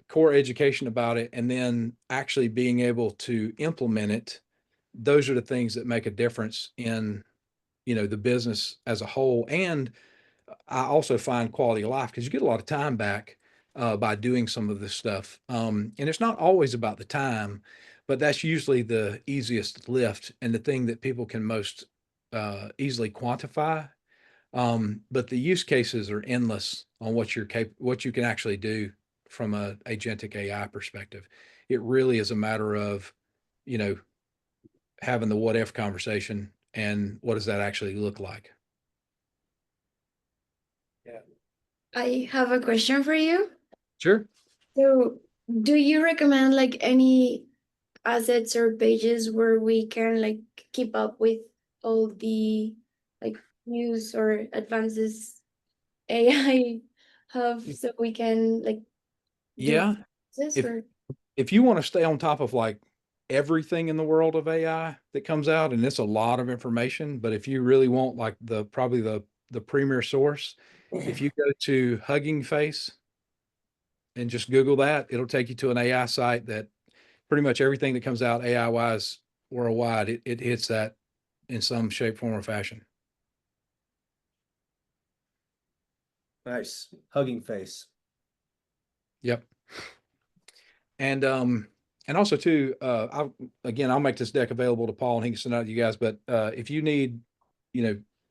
[SPEAKER 2] core education about it and then actually being able to implement it those are the things that make a difference in, the business as a whole. And I also find quality of life because you get a lot of time back by doing some of this stuff. And it's not always about the time, but that's usually the easiest lift and the thing that people can most easily quantify. But the use cases are endless on what you can actually do from a agentic AI perspective. It really is a matter of, you know, having the what if conversation and what does that actually look like?
[SPEAKER 1] Yeah.
[SPEAKER 6] I have a question for you.
[SPEAKER 2] Sure.
[SPEAKER 6] So, do you recommend like any assets or pages where we can like keep up with all the like news or advances AI have so we can like do
[SPEAKER 2] Yeah.
[SPEAKER 6] this
[SPEAKER 2] If
[SPEAKER 6] or
[SPEAKER 2] if you want to stay on top of like everything in the world of AI that comes out, and it's a lot of information, but if you really want like probably the premier source, if you go to Hugging Face and just Google that, it'll take you to an AI site that pretty much everything that comes out AI wise worldwide, it hits that in some shape, form, or fashion.
[SPEAKER 1] Nice. Hugging Face.
[SPEAKER 2] Yep. And also too, I'll make this deck available to Paul and he can send it out to you guys. But if you need,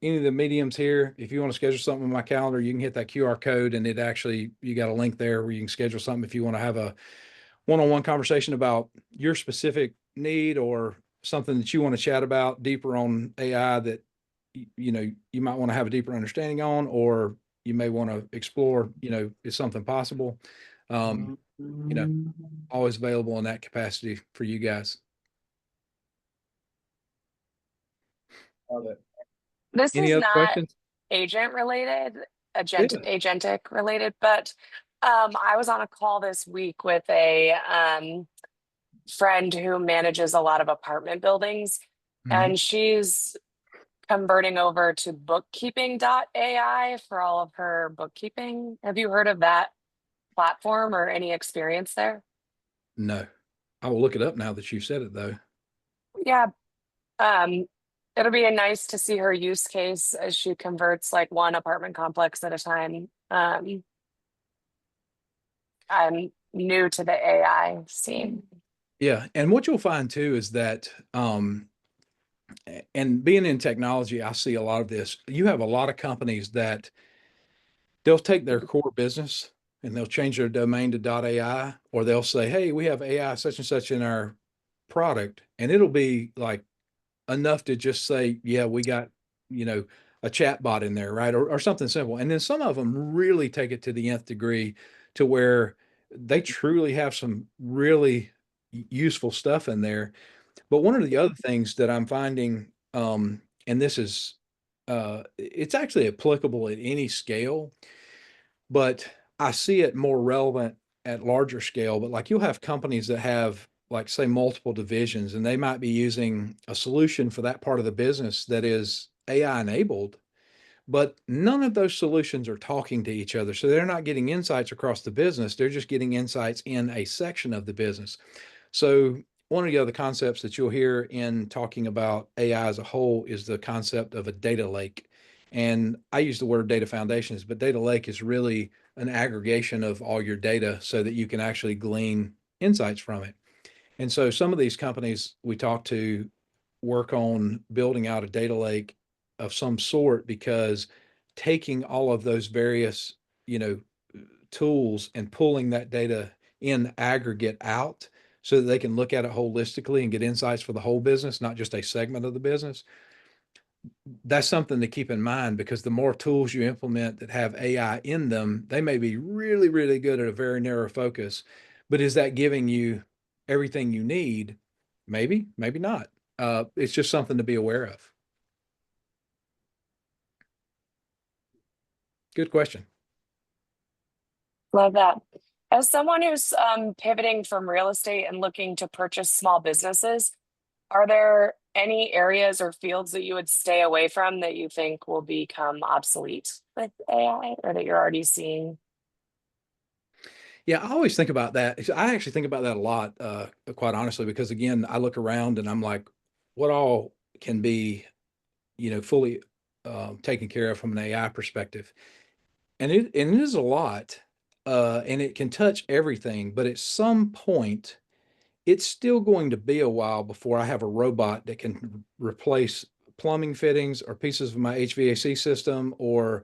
[SPEAKER 2] any of the mediums here, if you want to schedule something in my calendar, you can hit that QR code and you got a link there where you can schedule something if you want to have a one-on-one conversation about your specific need or something that you want to chat about deeper on AI that you might want to have a deeper understanding on, or you may want to explore, is something possible. Always available in that capacity for you guys.
[SPEAKER 1] Love it.
[SPEAKER 5] This
[SPEAKER 2] Any
[SPEAKER 5] is
[SPEAKER 2] other
[SPEAKER 5] not
[SPEAKER 2] questions?
[SPEAKER 5] agent related,
[SPEAKER 2] Yeah.
[SPEAKER 5] agentic related, but I was on a call this week with a friend who manages a lot of apartment buildings,
[SPEAKER 2] Mhm.
[SPEAKER 5] and she's converting over to bookkeeping.ai for all of her bookkeeping. Have you heard of that platform or any experience there?
[SPEAKER 2] No, I will look it up now that you said it though.
[SPEAKER 5] Yeah. Um, it'll be nice to see her use case as she converts like one apartment complex at a time. I'm new to the AI scene.
[SPEAKER 2] Yeah. And what you'll find too is that, and being in technology, I see a lot of this. You have a lot of companies that they'll take their core business and they'll change their domain to .ai, or they'll say, hey, we have AI such and such in our product. And it'll be like enough to just say, yeah, we got, a chat bot in there, right? Or something simple. And then some of them really take it to the nth degree to where they truly have some really useful stuff in there. But one of the other things that I'm finding, and this is, it's actually applicable at any scale, but I see it more relevant at larger scale. But like you'll have companies that have, like, say, multiple divisions, and they might be using a solution for that part of the business that is AI enabled, but none of those solutions are talking to each other. So they're not getting insights across the business. They're just getting insights in a section of the business. So one of the other concepts that you'll hear in talking about AI as a whole is the concept of a data lake. And I use the word data foundations, but data lake is really an aggregation of all your data so that you can actually glean insights from it. And so some of these companies we talk to work on building out a data lake of some sort, because taking all of those various, tools and pulling that data in aggregate out so that they can look at it holistically and get insights for the whole business, not just a segment of the business. That's something to keep in mind, because the more tools you implement that have AI in them, they may be really, really good at a very narrow focus, but is that giving you everything you need? Maybe, maybe not. It's just something to be aware of. Good question.
[SPEAKER 5] Love that. As someone who's pivoting from real estate and looking to purchase small businesses, are there any areas or fields that you would stay away from that you think will become obsolete with AI or that you're already seeing?
[SPEAKER 2] Yeah, I always think about that. I actually think about that a lot, quite honestly, because again, I look around and I'm like, what all can be, fully taken care of from an AI perspective. And it is a lot, and it can touch everything, but at some point, it's still going to be a while before I have a robot that can replace plumbing fittings or pieces of my HVAC system, or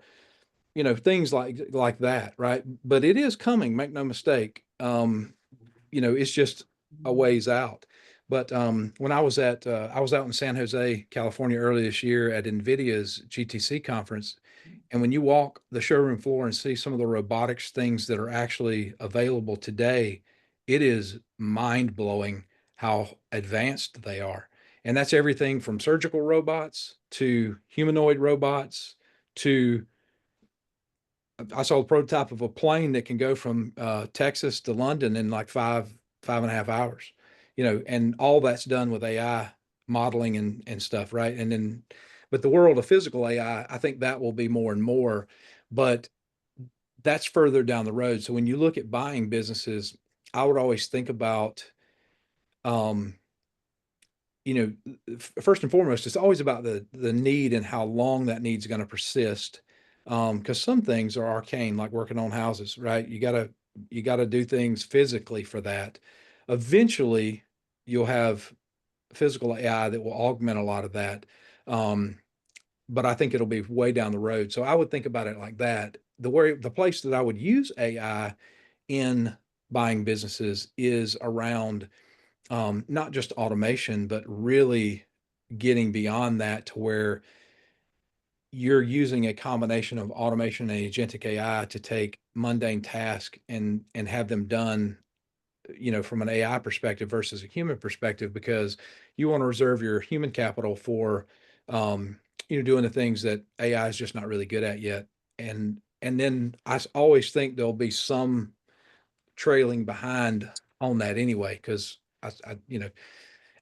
[SPEAKER 2] things like that, right? But it is coming, make no mistake. It's just a ways out. But when I was out in San Jose, California early this year at NVIDIA's GTC conference, and when you walk the showroom floor and see some of the robotics things that are actually available today, it is mind blowing how advanced they are. And that's everything from surgical robots to humanoid robots to I saw a prototype of a plane that can go from Texas to London in like 5.5 hours, and all that's done with AI modeling and stuff, right? And then, but the world of physical AI, I think that will be more and more, but that's further down the road. So when you look at buying businesses, I would always think about, um, first and foremost, it's always about the need and how long that need's going to persist. Because some things are arcane, like working on houses, right? You gotta do things physically for that. Eventually, you'll have physical AI that will augment a lot of that. Um, but I think it'll be way down the road. So I would think about it like that. The place that I would use AI in buying businesses is around not just automation, but really getting beyond that to where you're using a combination of automation and agentic AI to take mundane tasks and have them done, from an AI perspective versus a human perspective, because you want to reserve your human capital for, doing the things that AI is just not really good at yet. And then always think there'll be some trailing behind on that anyway, because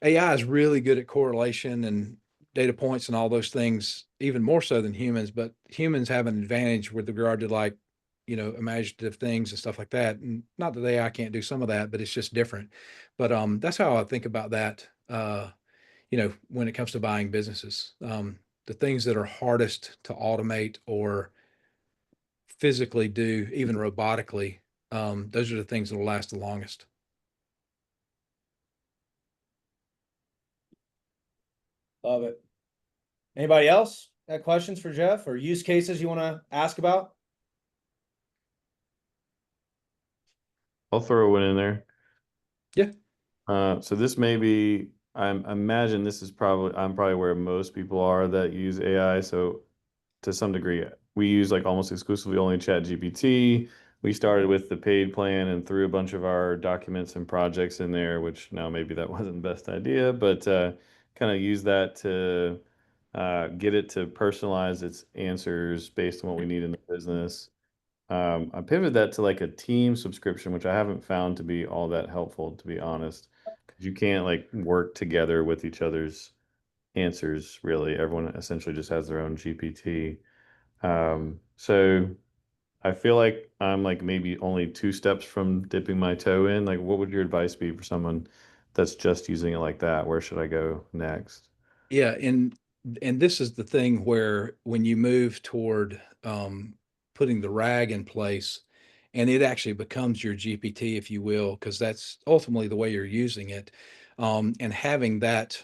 [SPEAKER 2] AI is really good at correlation and data points and all those things, even more so than humans. But humans have an advantage with regard to, like, imaginative things and stuff like that. And not that AI can't do some of that, but it's just different. But that's how I think about that. When it comes to buying businesses, the things that are hardest to automate or physically do, even robotically, those are the things that will last the longest.
[SPEAKER 1] Love it. Anybody else got questions for Jeff or use cases you want to ask about?
[SPEAKER 7] I'll throw one in there.
[SPEAKER 2] Yeah.
[SPEAKER 7] So this may be, I imagine this is I'm probably where most people are that use AI. So to some degree, we use like almost exclusively only ChatGPT. We started with the paid plan and threw a bunch of our documents and projects in there, which now maybe that wasn't the best idea, but kind of use that to get it to personalize its answers based on what we need in the business. I pivoted that to like a team subscription, which I haven't found to be all that helpful, to be honest, because you can't like work together with each other's answers, really. Everyone essentially just has their own GPT. So I feel like I'm like maybe only 2 steps from dipping my toe in. Like, what would your advice be for someone that's just using it like that? Where should I go next?
[SPEAKER 2] Yeah, and this is the thing where when you move toward putting the RAG in place, and it actually becomes your GPT, if you will, because that's ultimately the way you're using it, and having that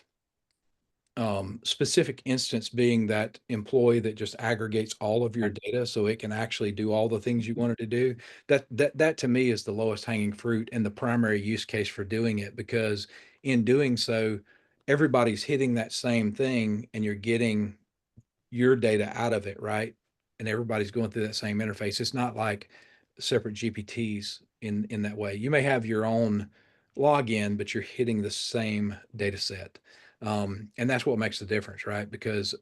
[SPEAKER 2] specific instance being that employee that just aggregates all of your data so it can actually do all the things you wanted to do. That to me is the lowest hanging fruit and the primary use case for doing it, because in doing so, everybody's hitting that same thing and you're getting your data out of it, right? And everybody's going through that same interface. It's not like separate GPTs in that way. You may have your own login, but you're hitting the same data set. And that's what makes the difference, right? Because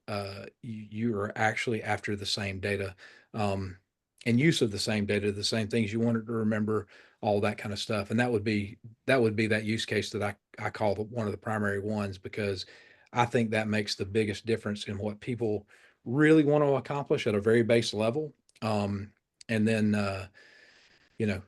[SPEAKER 2] you are actually after the same data, and use of the same data, the same things you wanted to remember, all that kind of stuff. And that would be that use case that I call one of the primary ones, because I think that makes the biggest difference in what people really want to accomplish at a very base level. And then, you know,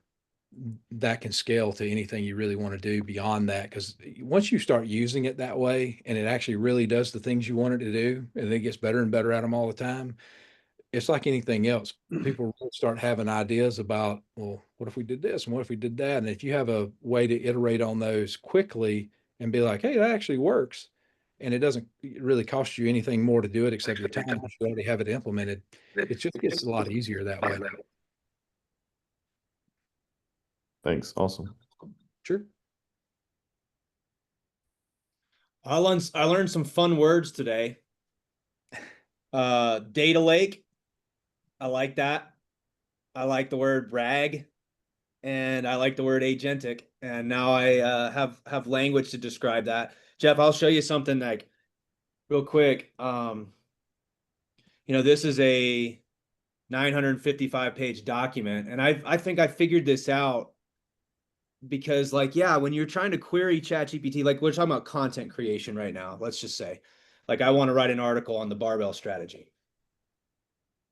[SPEAKER 2] that can scale to anything you really want to do beyond that. Because once you start using it that way and it actually really does the things you want it to do, and it gets better and better at them all the time, it's like anything else. People really start having ideas about, well, what if we did this and what if we did that? And if you have a way to iterate on those quickly and be like, hey, that actually works, and it doesn't really cost you anything more to do it except your time, because you already have it implemented, it just gets a lot easier that way.
[SPEAKER 7] Thanks. Awesome.
[SPEAKER 2] Sure.
[SPEAKER 1] I learned some fun words today. Data lake. I like that. I like the word RAG, and I like the word agentic. And now I have language to describe that. Jeff, I'll show you something like real quick. This is a 955-page document, and I think I figured this out because, like, yeah, when you're trying to query ChatGPT, like we're talking about content creation right now, let's just say, like I want to write an article on the barbell strategy.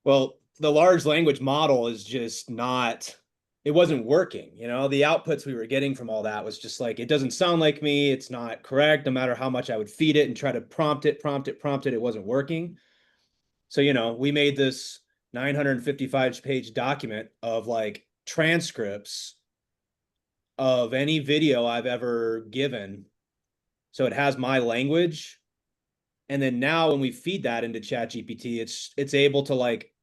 [SPEAKER 1] Well, the large language model is just not, it wasn't working. The outputs we were getting from all that was just like, it doesn't sound like me. It's not correct. No matter how much I would feed it and try to prompt it, it wasn't working. So, we made this 955-page document of like transcripts of any video I've ever given. So it has my language. And then now when we feed that into ChatGPT, it's able to like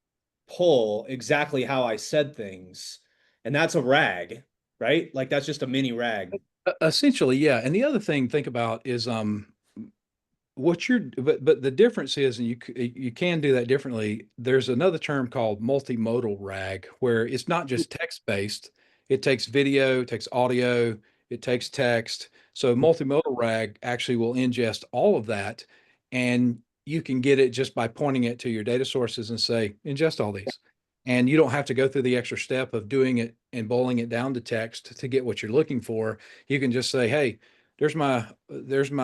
[SPEAKER 1] pull exactly how I said things. And that's a RAG, right? Like that's just a mini RAG.
[SPEAKER 2] Essentially, yeah. And the other thing think about is what you're but the difference is, and you can do that differently. There's another term called multimodal RAG, where it's not just text based. It takes video, it takes audio, it takes text. So multimodal RAG actually will ingest all of that, and you can get it just by pointing it to your data sources and say ingest all these, and you don't have to go through the extra step of doing it and boiling it down to text to get what you're looking for. You can just say, hey, there's my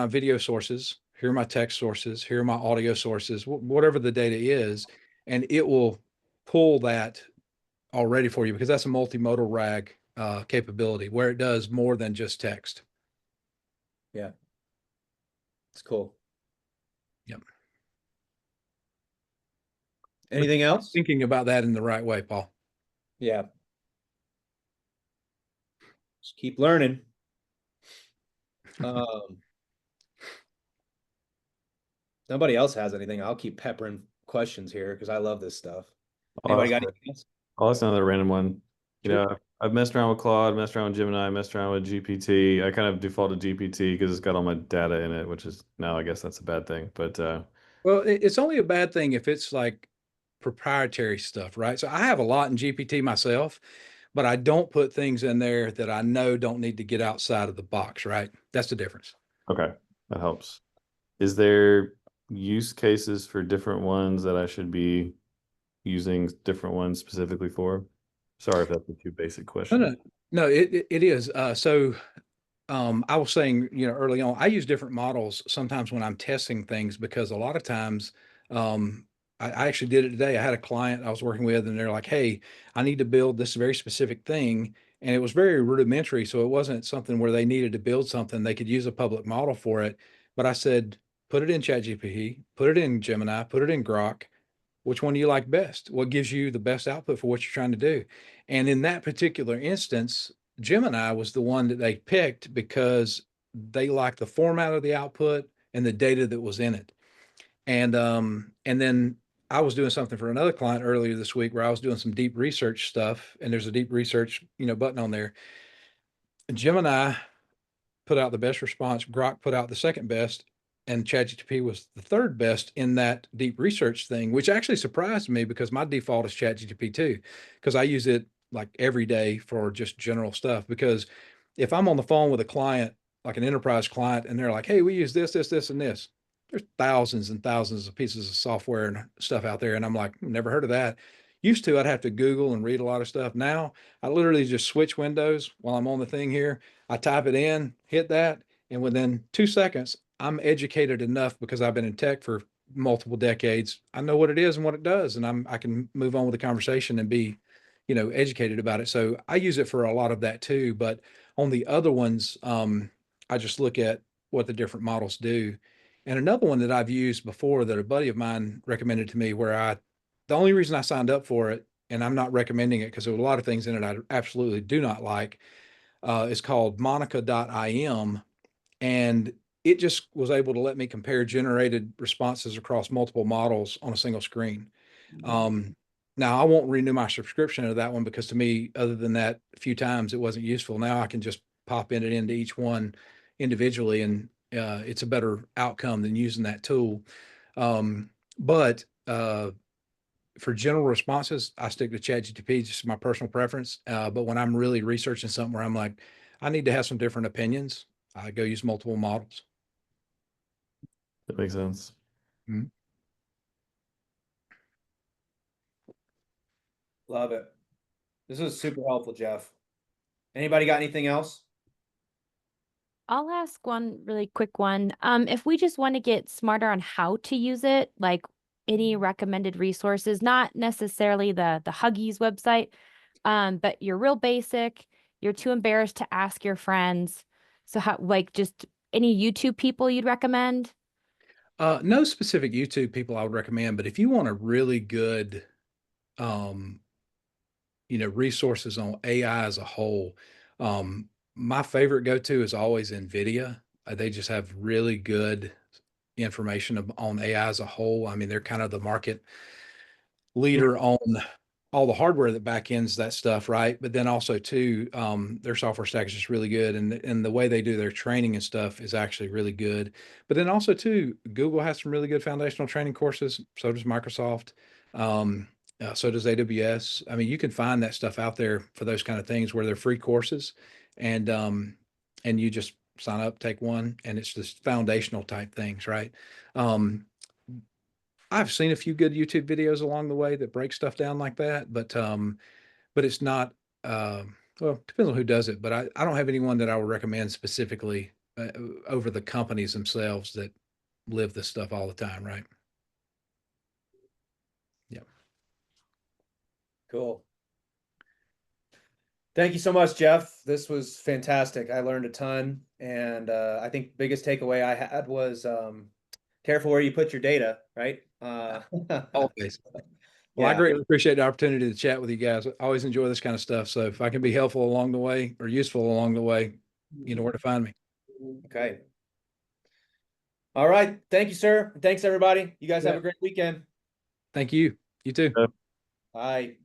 [SPEAKER 2] video sources, here are my text sources, here are my audio sources, whatever the data is, and it will pull that already for you, because that's a multimodal RAG capability where it does more than just text.
[SPEAKER 1] Yeah. It's cool.
[SPEAKER 2] Yep.
[SPEAKER 1] Anything else?
[SPEAKER 2] Thinking about that in the right way, Paul.
[SPEAKER 1] Yeah. Just keep learning. Nobody else has anything. I'll keep peppering questions here because I love this stuff. Anybody got anything else?
[SPEAKER 7] I'll ask another random one.
[SPEAKER 2] Sure.
[SPEAKER 7] I've messed around with Claude, messed around with Gemini, messed around with GPT. I kind of default to GPT because it's got all my data in it, which is now I guess that's a bad thing. But
[SPEAKER 2] Well, it's only a bad thing if it's like proprietary stuff, right? So I have a lot in GPT myself, but I don't put things in there that I know don't need to get outside of the box, right? That's the difference.
[SPEAKER 7] okay, that helps. Is there use cases for different ones that I should be using different ones specifically for? Sorry if that's a too basic
[SPEAKER 2] No,
[SPEAKER 7] question.
[SPEAKER 2] no, it is. I was saying, early on, I use different models sometimes when I'm testing things, because a lot of times, I actually did it today. I had a client I was working with, and they're like, "Hey, I need to build this very specific thing," and it was very rudimentary, so it wasn't something where they needed to build something. They could use a public model for it, but I said, "Put it in ChatGPT, put it in Gemini, put it in Grok. Which one do you like best? What gives you the best output for what you're trying to do?" And in that particular instance, Gemini was the one that they picked because they liked the format of the output and the data that was in it. And then I was doing something for another client earlier this week where I was doing some deep research stuff, and there's a deep research, button on there. Gemini put out the best response. Grok put out the second best, and ChatGPT was the third best in that deep research thing, which actually surprised me because my default is ChatGPT too, because I use it like every day for just general stuff. Because if I'm on the phone with a client, like an enterprise client, and they're like, "Hey, we use this, this, this, and this," there's thousands and thousands of pieces of software and stuff out there, and I'm like, never heard of that. Used to, I'd have to Google and read a lot of stuff. Now, I literally just switch windows while I'm on the thing here. I type it in, hit that, and within 2 seconds, I'm educated enough because I've been in tech for multiple decades. I know what it is and what it does, and I can move on with the conversation and be, educated about it. So I use it for a lot of that too. But on the other ones, I just look at what the different models do. And another one that I've used before that a buddy of mine recommended to me, the only reason I signed up for it, and I'm not recommending it because there were a lot of things in it I absolutely do not like, is called Monica.im. And it just was able to let me compare generated responses across multiple models on a single screen. Now I won't renew my subscription to that one because to me, other than that few times, it wasn't useful. Now I can just pop in it into each one individually, and it's a better outcome than using that tool. But for general responses, I stick to ChatGPT, just my personal preference. But when I'm really researching something where I'm like, I need to have some different opinions, I go use multiple models.
[SPEAKER 7] That makes sense.
[SPEAKER 2] Mhm.
[SPEAKER 1] Love it. This was super helpful, Jeff. Anybody got anything else?
[SPEAKER 8] I'll ask one really quick one. If we just want to get smarter on how to use it, like any recommended resources, not necessarily the Huggies website, but you're real basic, you're too embarrassed to ask your friends. So how, like, just any YouTube people you'd recommend?
[SPEAKER 2] No specific YouTube people I would recommend, but if you want a really good, um, resources on AI as a whole, my favorite go-to is always NVIDIA. They just have really good information on AI as a whole. I mean, they're kind of the market leader on all the hardware that backends that stuff, right? But then also too, their software stack is just really good, and the way they do their training and stuff is actually really good. But then also too, Google has some really good foundational training courses. So does Microsoft. So does AWS. I mean, you can find that stuff out there for those kind of things where they're free courses, and you just sign up, take one, and it's just foundational type things, right? I've seen a few good YouTube videos along the way that break stuff down like that, but it's not, well, depends on who does it, but I don't have anyone that I would recommend specifically over the companies themselves that live this stuff all the time, right? Yeah.
[SPEAKER 1] Cool. Thank you so much, Jeff. This was fantastic. I learned a ton, and I think biggest takeaway I had was careful where you put your data, right?
[SPEAKER 2] Always. Well, I
[SPEAKER 1] Yeah.
[SPEAKER 2] greatly appreciate the opportunity to chat with you guys. I always enjoy this kind of stuff. So if I can be helpful along the way or useful along the way, you know where to find me.
[SPEAKER 1] Okay. All right. Thank you, sir. Thanks, everybody. You guys have
[SPEAKER 2] Yeah.
[SPEAKER 1] a great weekend.
[SPEAKER 2] Thank you. You too.
[SPEAKER 1] Bye.